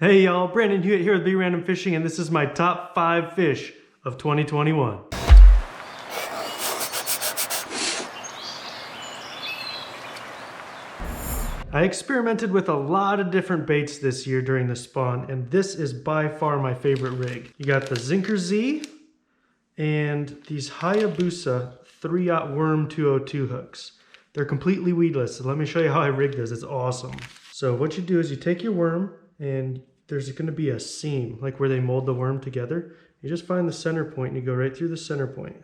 Hey y'all, Brandon Hewitt here with BRandom Fishing, and this is my top 5 fish of 2021. I experimented with a lot of different baits this year during the spawn, and this is by far my favorite rig. You got the Zinker Z and these Hayabusa 3-aught worm 202 hooks. They're completely weedless, so let me show you how I rig this. It's awesome. So what you do is you take your worm, and there's going to be a seam, like where they mold the worm together. You just find the center point and you go right through the center point.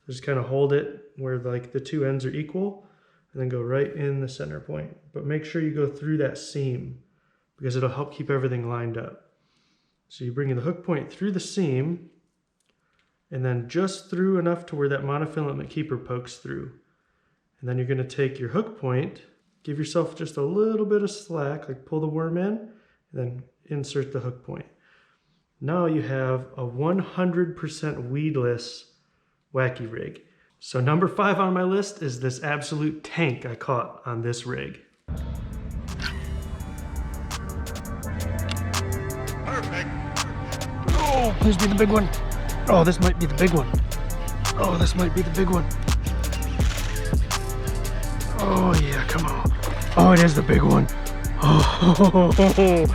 Just kind of hold it where like the two ends are equal, and then go right in the center point. But make sure you go through that seam because it'll help keep everything lined up. So you bring the hook point through the seam and then just through enough to where that monofilament keeper pokes through. And then you're going to take your hook point, give yourself just a little bit of slack, like pull the worm in, and then insert the hook point. Now you have a 100% weedless wacky rig. So number 5 on my list is this absolute tank I caught on this rig. Perfect. Oh, please be the big one. Oh, this might be the big one. Oh, this might be the big one. Oh yeah, come on. Oh, it is the big one. Oh,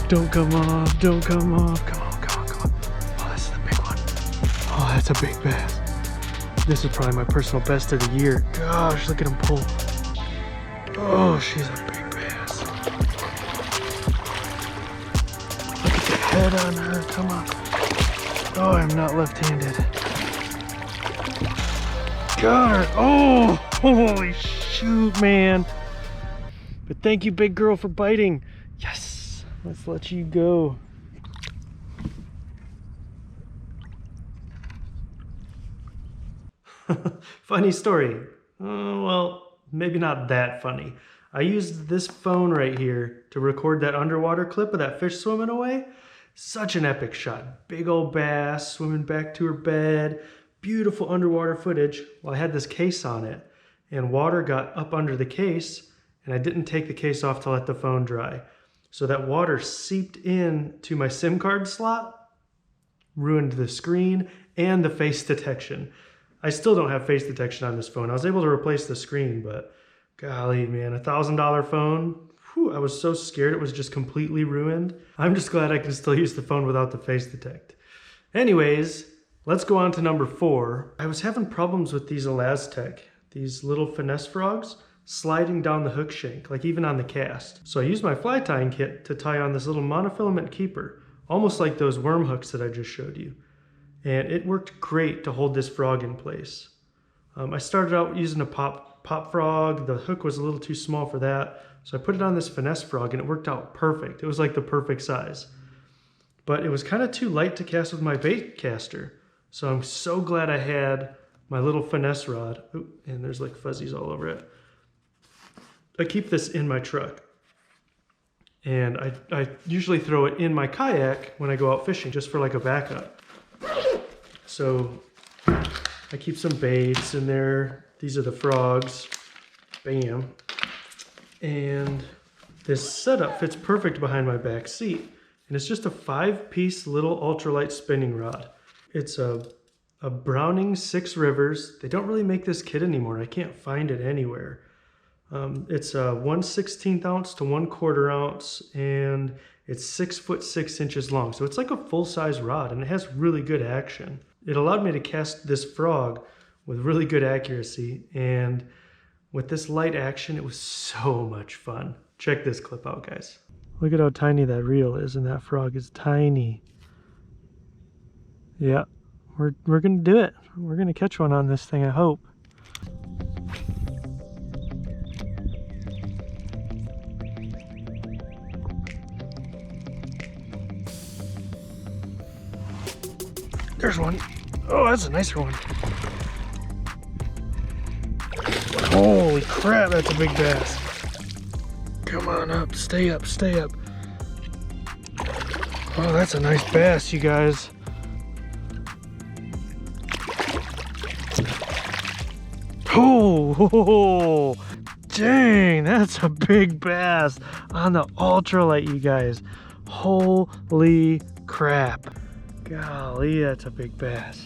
don't come off, don't come off. Come on, come on, come on. Oh, this is the big one. Oh, that's a big bass. This is probably my personal best of the year. Gosh, look at him pull. Oh, she's a big bass. Look at the head on her, come on. Oh, I'm not left-handed. Got her. Oh, holy shoot, man. But thank you, big girl, for biting. Yes, let's let you go. Funny story. Well, maybe not that funny. I used this phone right here to record that underwater clip of that fish swimming away. Such an epic shot. Big old bass swimming back to her bed. Beautiful underwater footage. Well, I had this case on it, and water got up under the case, and I didn't take the case off to let the phone dry. So that water seeped in to my SIM card slot, ruined the screen and the face detection. I still don't have face detection on this phone. I was able to replace the screen, but golly, man, $1,000 phone. Whew, I was so scared it was just completely ruined. I'm just glad I can still use the phone without the face detect. Anyways, let's go on to number 4. I was having problems with these Elastec, these little finesse frogs, sliding down the hook shank, like even on the cast. So I used my fly tying kit to tie on this little monofilament keeper, almost like those worm hooks that I just showed you. And it worked great to hold this frog in place. I started out using a pop frog. The hook was a little too small for that. So I put it on this finesse frog and it worked out perfect. It was like the perfect size. But it was kind of too light to cast with my bait caster. So I'm so glad I had my little finesse rod. Ooh, and there's like fuzzies all over it. I keep this in my truck. And I usually throw it in my kayak when I go out fishing just for like a backup. So I keep some baits in there. These are the frogs. Bam. And this setup fits perfect behind my back seat. And it's just a 5-piece little ultralight spinning rod. It's a Browning 6 Rivers. They don't really make this kit anymore. I can't find it anywhere. It's a 1/16 ounce to 1/4 ounce, and it's 6 foot 6 inches long. So it's like a full-size rod, and it has really good action. It allowed me to cast this frog with really good accuracy, and with this light action, it was so much fun. Check this clip out, guys. Look at how tiny that reel is, and that frog is tiny. Yeah, we're gonna do it. We're gonna catch one on this thing, I hope. There's one. Oh, that's a nicer one. Holy crap, that's a big bass. Come on up, stay up, stay up. Oh, that's a nice bass, you guys. Oh, dang, that's a big bass on the ultralight, you guys. Holy crap. Golly, that's a big bass.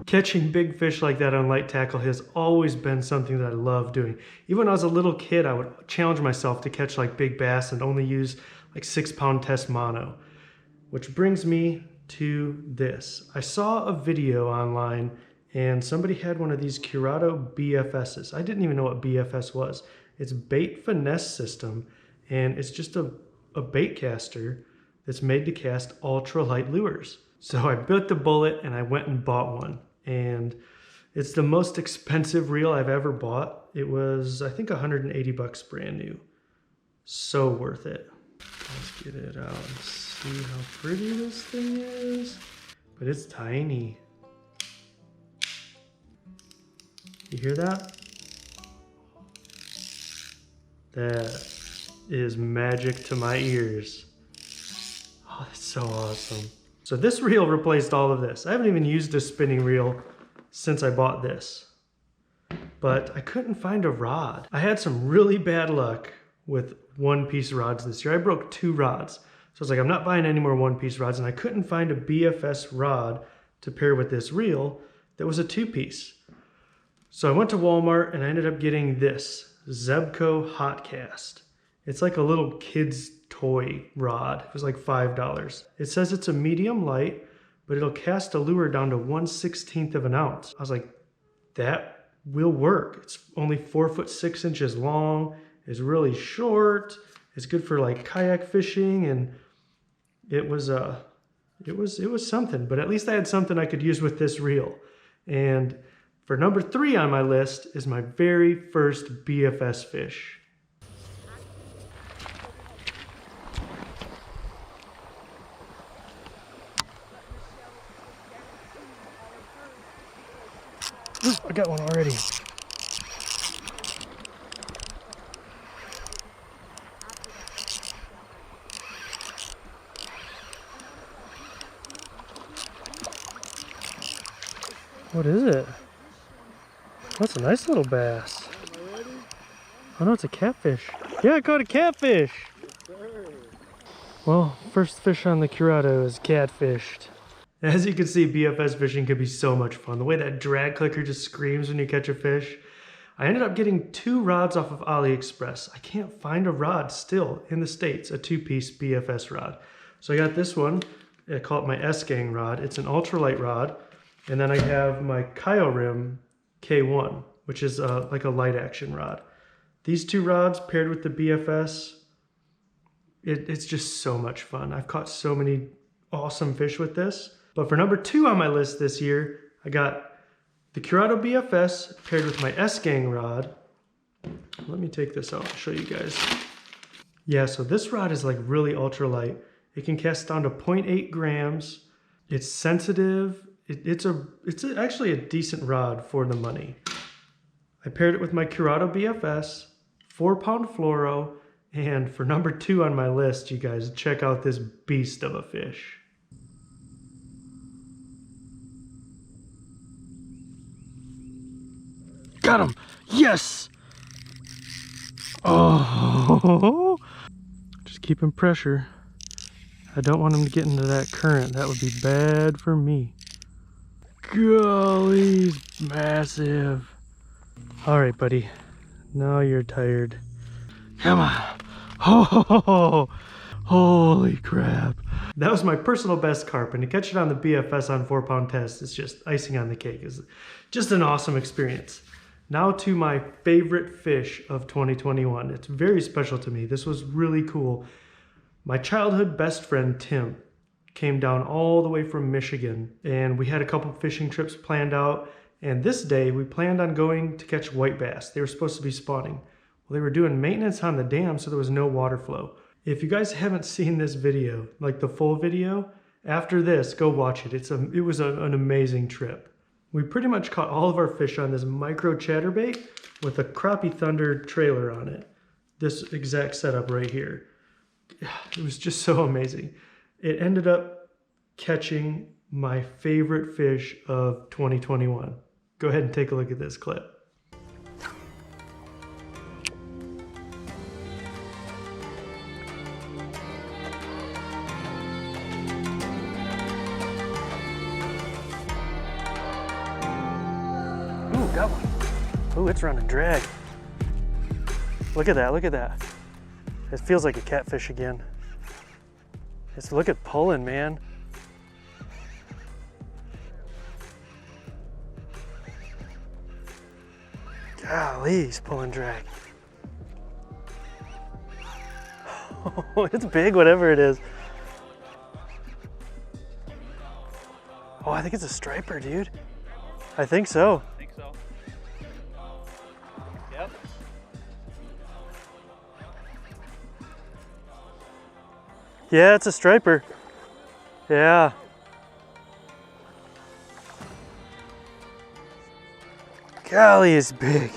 Catching big fish like that on light tackle has always been something that I love doing. Even when I was a little kid, I would challenge myself to catch like big bass and only use like 6-pound test mono. Which brings me to this. I saw a video online and somebody had one of these Curado BFSs. I didn't even know what BFS was. It's bait finesse system, and it's just a bait caster that's made to cast ultralight lures. So I bit the bullet and I went and bought one. And it's the most expensive reel I've ever bought. It was, I think, 180 bucks brand new. So worth it. Let's get it out and see how pretty this thing is. But it's tiny. You hear that? That is magic to my ears. Oh, that's so awesome. So this reel replaced all of this. I haven't even used a spinning reel since I bought this. But I couldn't find a rod. I had some really bad luck with one-piece rods this year. I broke 2 rods. So I was like, I'm not buying any more one-piece rods, and I couldn't find a BFS rod to pair with this reel that was a 2-piece. So I went to Walmart and I ended up getting this Zebco Hot Cast. It's like a little kid's toy rod. It was like $5. It says it's a medium light, but it'll cast a lure down to 1/16 of an ounce. I was like, that will work. It's only 4 foot 6 inches long. It's really short. It's good for like kayak fishing, and it was something. But at least I had something I could use with this reel. And for number 3 on my list is my very first BFS fish. I got one already. What is it? That's a nice little bass. Oh no, it's a catfish. Yeah, I caught a catfish. Well, first fish on the Curado is catfished. As you can see, BFS fishing can be so much fun. The way that drag clicker just screams when you catch a fish. I ended up getting 2 rods off of AliExpress. I can't find a rod still in the States, a 2-piece BFS rod. So I got this one. I call it my S-Gang rod. It's an ultralight rod. And then I have my Kyorim K1, which is like a light action rod. These 2 rods paired with the BFS, it's just so much fun. I've caught so many awesome fish with this. But for number 2 on my list this year, I got the Curado BFS paired with my S-Gang rod. Let me take this out and show you guys. Yeah, so this rod is like really ultralight. It can cast down to 0.8 grams. It's sensitive. It's actually a decent rod for the money. I paired it with my Curado BFS, 4-pound fluoro, and for number 2 on my list, you guys, check out this beast of a fish. Got him! Yes! Oh! Just keeping pressure. I don't want him to get into that current. That would be bad for me. Golly, he's massive. All right, buddy. Now you're tired. Come on. Oh, holy crap. That was my personal best carp, and to catch it on the BFS on 4-pound test is just icing on the cake. It's just an awesome experience. Now to my favorite fish of 2021. It's very special to me. This was really cool. My childhood best friend, Tim, came down all the way from Michigan, and we had a couple fishing trips planned out. And this day we planned on going to catch white bass. They were supposed to be spawning. Well, they were doing maintenance on the dam, so there was no water flow. If you guys haven't seen this video, like the full video, after this, go watch it. It was an amazing trip. We pretty much caught all of our fish on this micro chatterbait with a Crappie Thunder trailer on it. This exact setup right here. It was just so amazing. It ended up catching my favorite fish of 2021. Go ahead and take a look at this clip. Ooh, it's running drag. Look at that, look at that. It feels like a catfish again. Just look at pulling, man. Golly, he's pulling drag. Oh, it's big, whatever it is. Oh, I think it's a striper, dude. I think so. I think so. Yep. Yeah, it's a striper. Yeah. Golly, it's big.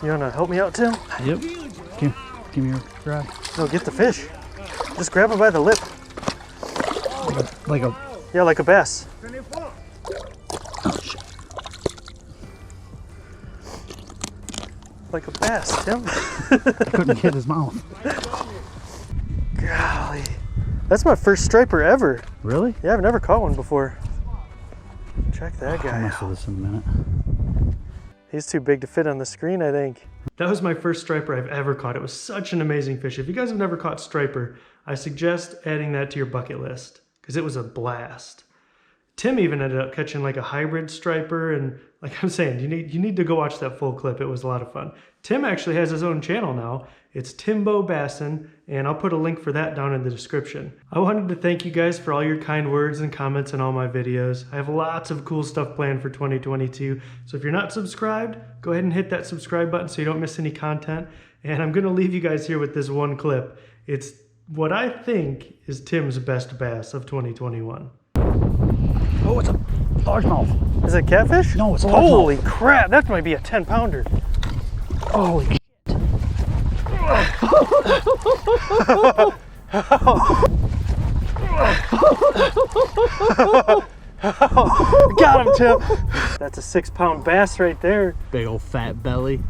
You wanna help me out, Tim? Yep. Give me your rod. No, get the fish. Just grab him by the lip. Like a Yeah, like a bass. oh shit. Like a bass, Tim. I couldn't get his mouth. Golly. That's my first striper ever. Really? Yeah, I've never caught one before. Check that I'll guy mess out. with this in a minute. He's too big to fit on the screen, I think. That was my first striper I've ever caught. It was such an amazing fish. If you guys have never caught striper, I suggest adding that to your bucket list because it was a blast. Tim even ended up catching like a hybrid striper, and like I'm saying, you need to go watch that full clip. It was a lot of fun. Tim actually has his own channel now. It's Timbo Bassin, and I'll put a link for that down in the description. I wanted to thank you guys for all your kind words and comments on all my videos. I have lots of cool stuff planned for 2022, so if you're not subscribed, go ahead and hit that subscribe button so you don't miss any content. And I'm gonna leave you guys here with this one clip. It's what I think is Tim's best bass of 2021. Oh, it's a largemouth. Is it catfish? No, it's a largemouth. Holy crap, that might be a 10-pounder. Holy shit. Got him, Tim. That's a 6-pound bass right there. Big old fat belly.